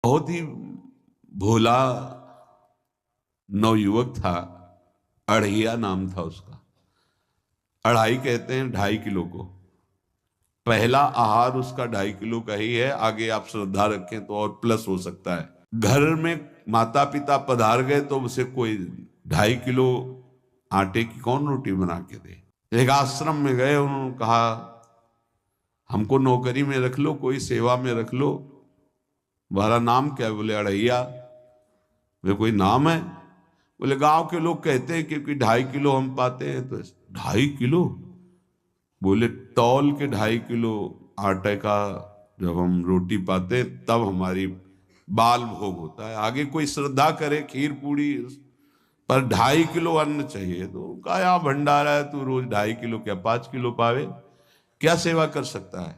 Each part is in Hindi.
बहुत ही भोला नवयुवक था। अढ़िया नाम था उसका। अढ़ाई कहते हैं 2.5 किलो को। पहला आहार उसका 2.5 किलो का ही है। आगे आप श्रद्धा रखें तो और प्लस हो सकता है। घर में माता पिता पधार गए तो उसे कोई 2.5 किलो आटे की कौन रोटी बना के दे। एक आश्रम में गए, उन्होंने कहा हमको नौकरी में रख लो, कोई सेवा में रख लो। तुम्हारा नाम क्या है? बोले अढ़ैया। वे कोई नाम है? बोले गांव के लोग कहते हैं क्योंकि 2.5 किलो हम पाते हैं। तो 2.5 किलो? बोले तौल के 2.5 किलो आटे का जब हम रोटी पाते हैं तब हमारी बाल भोग होता है। आगे कोई श्रद्धा करे खीर पूड़ी, पर 2.5 किलो अन्न चाहिए। तो कहा यहाँ भंडारा है, तू रोज 2.5 किलो क्या 5 किलो पावे, क्या सेवा कर सकता है?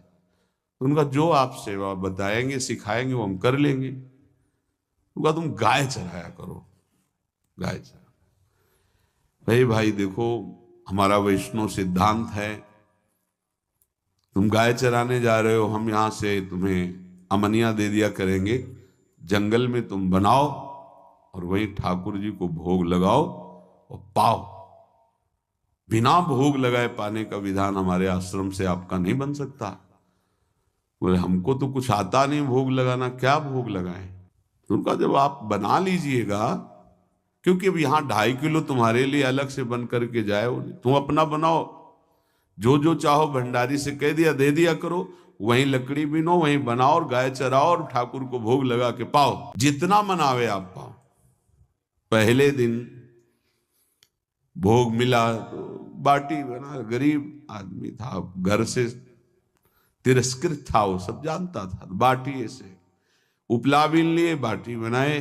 उनका जो आप सेवा बताएंगे सिखाएंगे वो हम कर लेंगे। उनका तुम गाय चराया करो, गाय चरा। भाई भाई देखो, हमारा वैष्णव सिद्धांत है, तुम गाय चराने जा रहे हो, हम यहां से तुम्हें अमनिया दे दिया करेंगे। जंगल में तुम बनाओ और वहीं ठाकुर जी को भोग लगाओ और पाओ। बिना भोग लगाए पाने का विधान हमारे आश्रम से आपका नहीं बन सकता। बोले हमको तो कुछ आता नहीं भोग लगाना, क्या भोग लगाएं? तो उनका जब आप बना लीजिएगा, क्योंकि अब यहाँ 2.5 किलो तुम्हारे लिए अलग से बन करके जाए, तुम अपना बनाओ। जो जो चाहो भंडारी से कह दिया दे दिया करो, वहीं लकड़ी बीनो, वहीं बनाओ और गाय चराओ और ठाकुर को भोग लगा के पाओ। जितना मनावे आप पाओ। पहले दिन भोग मिला तो बाटी बना। गरीब आदमी था, घर से तिरस्कृत था, वो सब जानता था। बाटी ऐसे उपला बीन लिए, बाटी बनाए,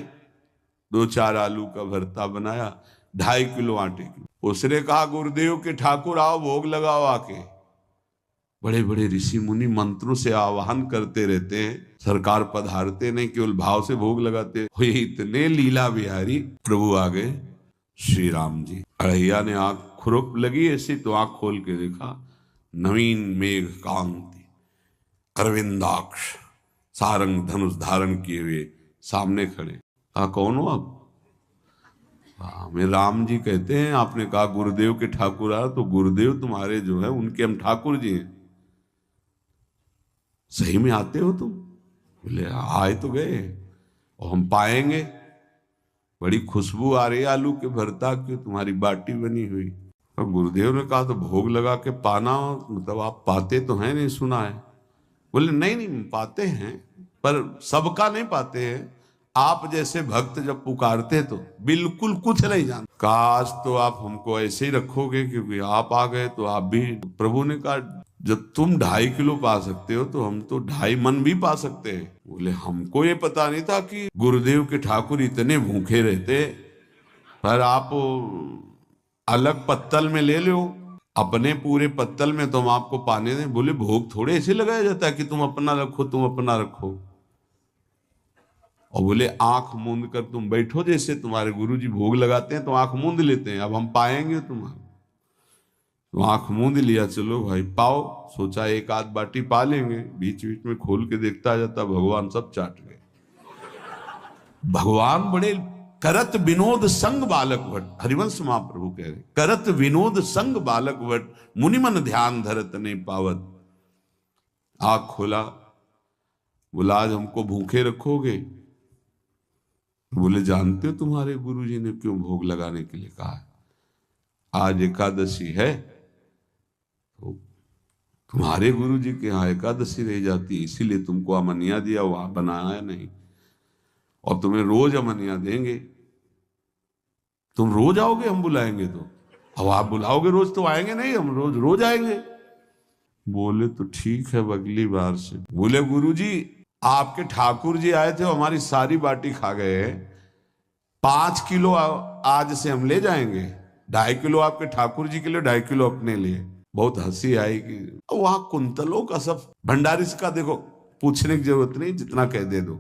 2-4 आलू का भरता बनाया, 2.5 किलो आटे की। उसने कहा गुरुदेव के ठाकुर आओ भोग लगाओ आके। बड़े बड़े ऋषि मुनि मंत्रों से आवाहन करते रहते हैं, सरकार पधारते नहीं, केवल भाव से भोग लगाते हुए। इतने लीला बिहारी प्रभु आ गए श्री राम जी। अढ़ैया ने आंख खुरक लगी ऐसी तो आंख खोल के देखा, नवीन मेघ कांति, अरविंदाक्ष, सारंग धनुष धारण किए हुए सामने खड़े। कहा कौन हो आप? हमें राम जी कहते हैं। आपने कहा गुरुदेव के ठाकुर आ, तो गुरुदेव तुम्हारे जो है उनके हम ठाकुर जी हैं। सही में आते हो तुम? बोले आए तो गए और हम पाएंगे। बड़ी खुशबू आ रही है आलू के भरता की, तुम्हारी बाटी बनी हुई। और गुरुदेव ने कहा तो भोग लगा के पाना, मतलब आप पाते तो हैं? नहीं सुना है। बोले नहीं नहीं पाते हैं, पर सबका नहीं पाते हैं। आप जैसे भक्त जब पुकारते हैं तो बिल्कुल कुछ नहीं जानते। काश तो आप हमको ऐसे ही रखोगे, क्योंकि आप आ गए तो आप भी। प्रभु ने कहा जब तुम 2.5 किलो पा सकते हो तो हम तो 2.5 मन भी पा सकते हैं। बोले हमको ये पता नहीं था कि गुरुदेव के ठाकुर इतने भूखे रहते। पर आप अलग पत्तल में ले लो, अपने पूरे पत्तल में तुम आपको पाने दें। बोले भोग थोड़े ऐसे लगाया जाता है कि तुम अपना रखो, तुम अपना रखो। और बोले आंख मूंद कर तुम बैठो, जैसे तुम्हारे गुरुजी भोग लगाते हैं तो आंख मूंद लेते हैं, अब हम पाएंगे तुम्हारा। तो आंख मूंद लिया, चलो भाई पाओ। सोचा एक आध बाटी पा लेंगे, बीच बीच में खोल के देखता जाता, भगवान सब चाट गए। भगवान बड़े करत विनोद संग बालक भट, हरिवंश महाप्रभु कह रहे, करत विनोद संग बालक भट, मुनिमन ध्यान धरत नहीं पावत। आंख खोला, बोला आज हमको भूखे रखोगे? बोले जानते हो तुम्हारे गुरुजी ने क्यों भोग लगाने के लिए कहा है? आज एकादशी है तो तुम्हारे गुरुजी के यहाँ एकादशी रह जाती है, इसीलिए तुमको अमनिया दिया, वहां बनाया नहीं। और तुम्हें रोज अमनिया देंगे। तुम रोज आओगे हम बुलाएंगे तो? अब आप बुलाओगे रोज तो आएंगे नहीं, हम रोज रोज आएंगे। बोले तो ठीक है अगली बार से। बोले गुरुजी आपके ठाकुर जी आए थे, हमारी सारी बाटी खा गए। 5 किलो आज से हम ले जाएंगे, 2.5 किलो आपके ठाकुर जी के लिए, 2.5 किलो अपने लिए। बहुत हंसी आई कि वहां कुंतलों का सब भंडारी का देखो, पूछने की जरूरत नहीं, जितना कह दे दो।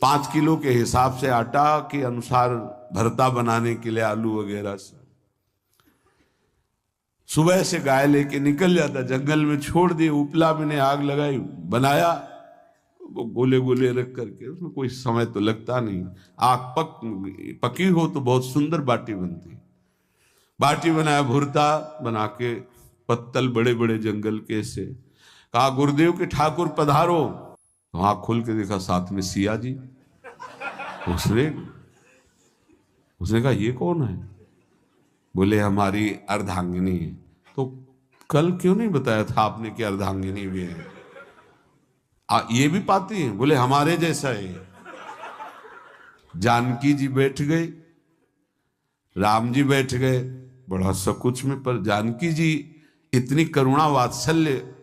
5 किलो के हिसाब से आटा के अनुसार भरता बनाने के लिए आलू वगैरह से। सुबह से गाय लेके निकल जाता, जंगल में छोड़ दिए, उपला में ने आग लगाई, बनाया। वो गोले गोले रख करके, उसमें कोई समय तो लगता नहीं। आग पकी हो तो बहुत सुंदर बाटी बनती। बाटी बनाया, भुरता बना के, पत्तल बड़े बड़े जंगल के से। कहा गुरुदेव के ठाकुर पधारो। तो आँख खोल के देखा साथ में सिया जी। उसने उसने कहा ये कौन है? बोले हमारी अर्धांगिनी है। तो कल क्यों नहीं बताया था आपने कि अर्धांगिनी भी है? ये भी पाती है? बोले हमारे जैसा है। जानकी जी बैठ गए, राम जी बैठ गए बड़ा सकुच में, पर जानकी जी इतनी करुणा वात्सल्य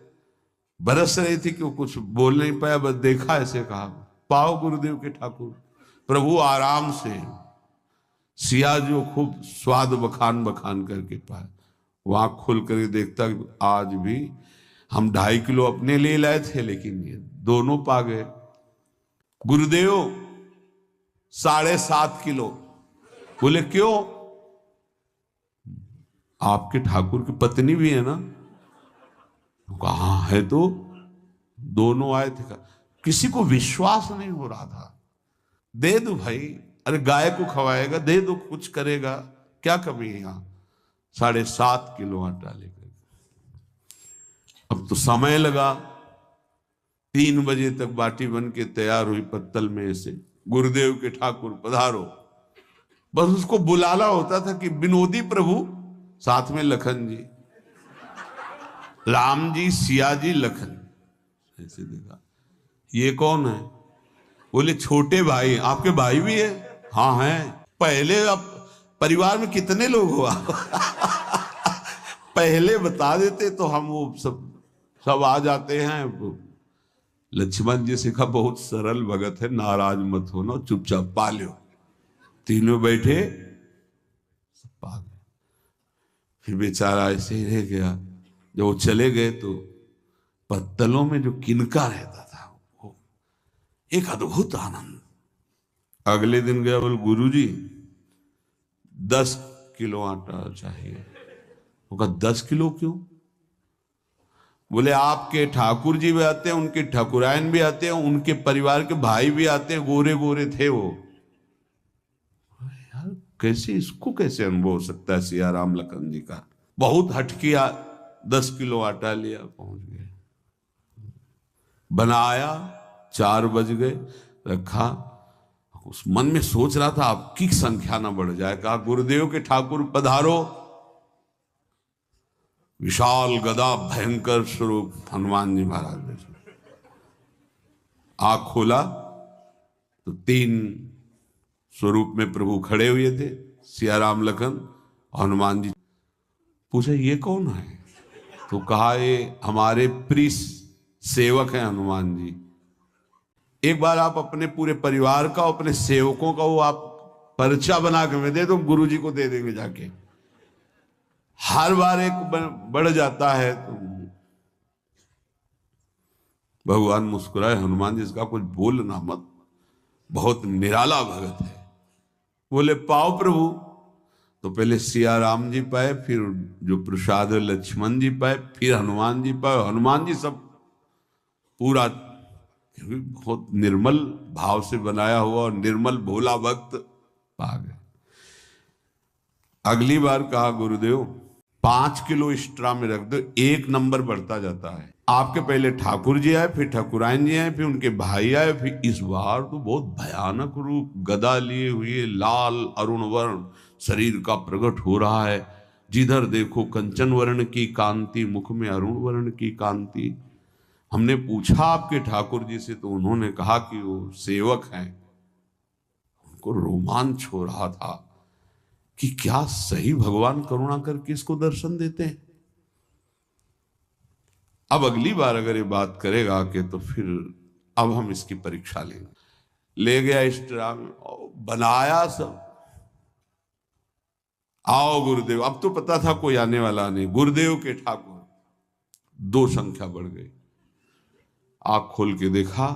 बरस रही थी कि वो कुछ बोल नहीं पाया, बस देखा ऐसे कहा पाओ गुरुदेव के ठाकुर। प्रभु आराम से, सिया जो खूब स्वाद बखान बखान करके पाए। वहां खोल कर देखता आज भी हम 2.5 किलो अपने लिए लाए थे, लेकिन ये दोनों पा गए। गुरुदेव 7.5 किलो। बोले क्यों? आपके ठाकुर की पत्नी भी है ना? कहाँ है? तो दोनों आए थे। किसी को विश्वास नहीं हो रहा था। दे दो भाई, अरे गाय को खवाएगा, दे दो, कुछ करेगा, क्या कमी है यहां? 7.5 किलो आटा लेकर। अब तो समय लगा, 3 बजे तक बाटी बन के तैयार हुई पत्तल में से। गुरुदेव के ठाकुर पधारो। बस उसको बुलाना होता था कि विनोदी प्रभु, साथ में लखन जी, राम जी, सिया जी, लखन। ऐसे देखा, ये कौन है? बोले छोटे भाई। आपके भाई भी है? हाँ है। पहले अब परिवार में कितने लोग हो आप? पहले बता देते तो हम वो सब आ जाते हैं। लक्ष्मण जी से कहा बहुत सरल भगत है, नाराज मत होना, चुपचाप पा लो। तीनों बैठे, सब पा गए। फिर बेचारा ऐसे ही रह गया। जब वो चले गए तो पत्तलों में जो किनका रहता था, वो एक अद्भुत आनंद। अगले दिन गया, बोल गुरुजी 10 किलो आटा चाहिए। वो कहा 10 किलो क्यों? बोले आपके ठाकुर जी भी आते हैं, उनके ठाकुरायन भी आते हैं, उनके परिवार के भाई भी आते हैं, गोरे गोरे थे वो। यार कैसे, इसको कैसे अनुभव हो सकता है सिया राम लखन जी का? बहुत हट किया, 10 किलो आटा लिया, पहुंच गए, बनाया, 4 बज गए, रखा। उस मन में सोच रहा था आपकी संख्या ना बढ़ जाए। कहा गुरुदेव के ठाकुर पधारो। विशाल गदा, भयंकर स्वरूप हनुमान जी महाराज ने। आंख खोला तो 3 स्वरूप में प्रभु खड़े हुए थे, सिया राम लखन हनुमान जी। पूछा ये कौन है? तो कहा ये हमारे प्रिय सेवक हैं हनुमान जी। एक बार आप अपने पूरे परिवार का, अपने सेवकों का वो आप पर्चा बना के मैं दे दो, गुरु जी को दे देंगे जाके। हर बार एक बढ़ जाता है तो भगवान मुस्कुराए, हनुमान जी इसका कुछ बोलना मत, बहुत निराला भगत है। बोले पाओ प्रभु। तो पहले सिया राम जी पाए, फिर जो प्रसाद लक्ष्मण जी पाए, फिर हनुमान जी पाए। हनुमान जी सब पूरा बहुत निर्मल भाव से बनाया हुआ और निर्मल भोला भक्त पा गए। अगली बार कहा गुरुदेव 5 किलो एक्स्ट्रा में रख दो, 1 नंबर बढ़ता जाता है। आपके पहले ठाकुर जी आए, फिर ठाकुरायन जी आए, फिर उनके भाई आए, फिर इस बार तो बहुत भयानक रूप, गदा लिए हुए, लाल अरुण वर्ण शरीर का प्रकट हो रहा है। जिधर देखो कंचन वर्ण की कांति, मुख में अरुण वर्ण की कांति। हमने पूछा आपके ठाकुर जी से तो उन्होंने कहा कि वो सेवक हैं। उनको रोमांच हो रहा था कि क्या सही भगवान करुणा करके इसको दर्शन देते हैं। अब अगली बार अगर ये बात करेगा कि तो फिर अब हम इसकी परीक्षा लेंगे। ले गया एक्स्ट्रा में, बनाया सब। आओ गुरुदेव। अब तो पता था कोई आने वाला नहीं। गुरुदेव के ठाकुर, 2 संख्या बढ़ गई। आँख खोल के देखा,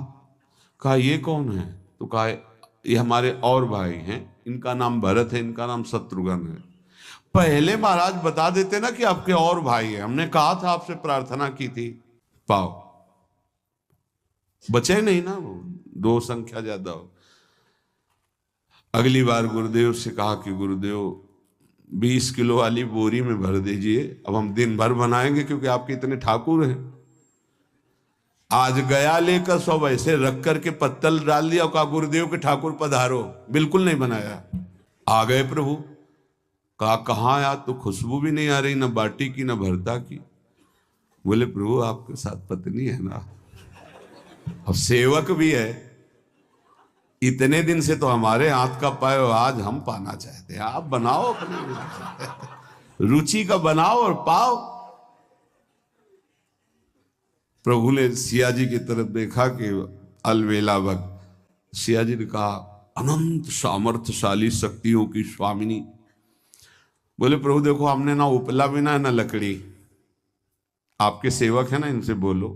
कहा ये कौन है? तो कहा ये हमारे और भाई हैं, इनका नाम भरत है, इनका नाम शत्रुघ्न है। पहले महाराज बता देते ना कि आपके और भाई हैं, हमने कहा था, आपसे प्रार्थना की थी। पाओ। बचे नहीं ना, वो दो संख्या ज्यादा हो। अगली बार गुरुदेव से कहा कि गुरुदेव 20 किलो वाली बोरी में भर दीजिए, अब हम दिन भर बनाएंगे क्योंकि आपके इतने ठाकुर हैं। आज गया लेकर सब ऐसे रख करके पत्तल डाल दिया, कहा गुरुदेव के ठाकुर पधारो, बिल्कुल नहीं बनाया। आ गए प्रभु, कहा कहाँ यार, तो खुशबू भी नहीं आ रही, ना बाटी की ना भरता की। बोले प्रभु आपके साथ पत्नी है ना, अब सेवक भी है, इतने दिन से तो हमारे हाथ का पाए, आज हम पाना चाहते हैं, आप बनाओ अपनी रुचि का बनाओ और पाओ। प्रभु ने सिया जी की तरफ देखा कि अलवेला भक्त। सिया जी ने कहा अनंत सामर्थ्यशाली शक्तियों की स्वामिनी। बोले प्रभु देखो हमने ना उपला बिना ना लकड़ी, आपके सेवक है ना, इनसे बोलो।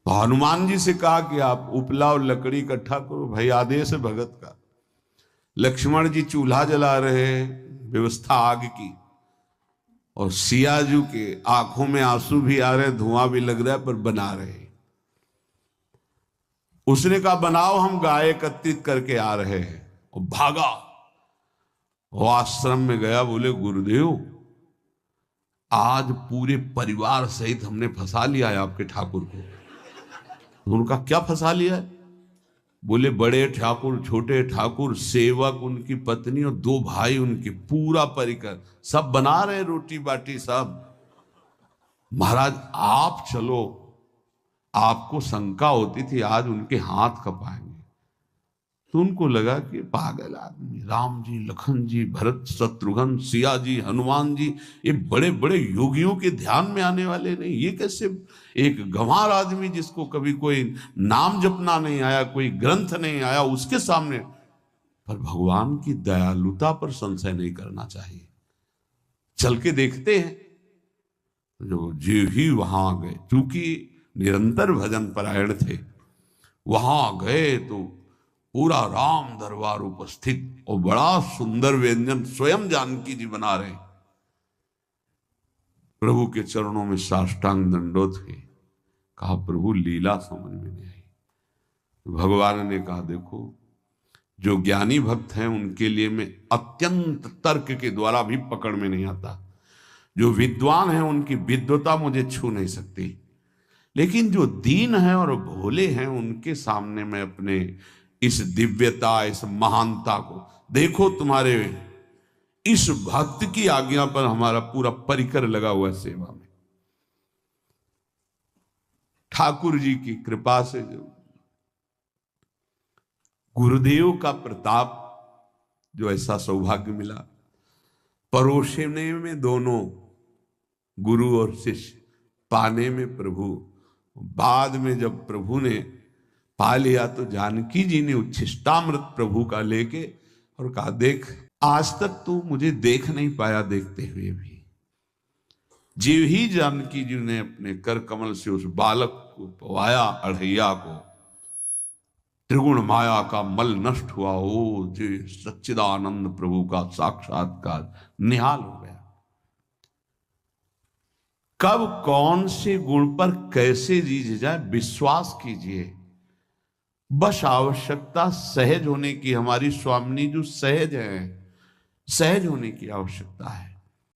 तो हनुमान जी से कहा कि आप उपला और लकड़ी इकट्ठा करो, भाई आदेश है भगत का। लक्ष्मण जी चूल्हा जला रहे, व्यवस्था आग की, और सियाजू के आंखों में आंसू भी आ रहे, धुआं भी लग रहा है, पर बना रहे। उसने कहा बनाओ, हम गाय एकत्रित करके आ रहे हैं, और भागा। वो आश्रम में गया, बोले गुरुदेव आज पूरे परिवार सहित हमने फंसा लिया है आपके ठाकुर को। तो उनका क्या फंसा लिया है? बोले बड़े ठाकुर, छोटे ठाकुर, सेवक, उनकी पत्नी और 2 भाई उनके, पूरा परिकर, सब बना रहे रोटी बाटी सब। महाराज आप चलो, आपको शंका होती थी आज उनके हाथ कपाएंगे। तो उनको लगा कि पागल आदमी, राम जी, लखन जी, भरत, शत्रुघ्न, सिया जी, हनुमान जी, ये बड़े बड़े योगियों के ध्यान में आने वाले नहीं, ये कैसे एक गंवार आदमी जिसको कभी कोई नाम जपना नहीं आया, कोई ग्रंथ नहीं आया, उसके सामने। पर भगवान की दयालुता पर संशय नहीं करना चाहिए। चल के देखते हैं। जो जीव ही वहां गए, चूंकि निरंतर भजन परायण थे, वहां गए तो पूरा राम दरबार उपस्थित, और बड़ा सुंदर व्यंजन स्वयं जानकी जी बना रहे। प्रभु के चरणों में साष्टांग दंडोत है। कहा प्रभु लीला समझ में नहीं आई। भगवान ने कहा देखो, जो ज्ञानी भक्त हैं उनके लिए मैं अत्यंत तर्क के द्वारा भी पकड़ में नहीं आता। जो विद्वान हैं उनकी विद्वता मुझे छू नहीं सकती, लेकिन जो दीन हैं और भोले हैं उनके सामने मैं अपने इस दिव्यता, इस महानता को देखो। तुम्हारे इस भक्त की आज्ञा पर हमारा पूरा परिकर लगा हुआ है सेवा में। ठाकुर जी की कृपा से जो गुरुदेव का प्रताप, जो ऐसा सौभाग्य मिला, परोसने में दोनों गुरु और शिष्य, पाने में प्रभु। बाद में जब प्रभु ने पा लिया तो जानकी जी ने उच्छिष्टामृत प्रभु का लेके और कहा देख, आज तक तू मुझे देख नहीं पाया, देखते हुए भी जीव ही जानकी जी ने अपने कर कमल से उस बालक को पवाया, अढ़ैया को। त्रिगुण माया का मल नष्ट हुआ, ओ जी सच्चिदानंद प्रभु का साक्षात्कार निहाल हो गया। कब कौन से गुण पर कैसे रीझ जाए, विश्वास कीजिए। बस आवश्यकता सहज होने की। हमारी स्वामिनी जो सहज है, सहज होने की आवश्यकता है।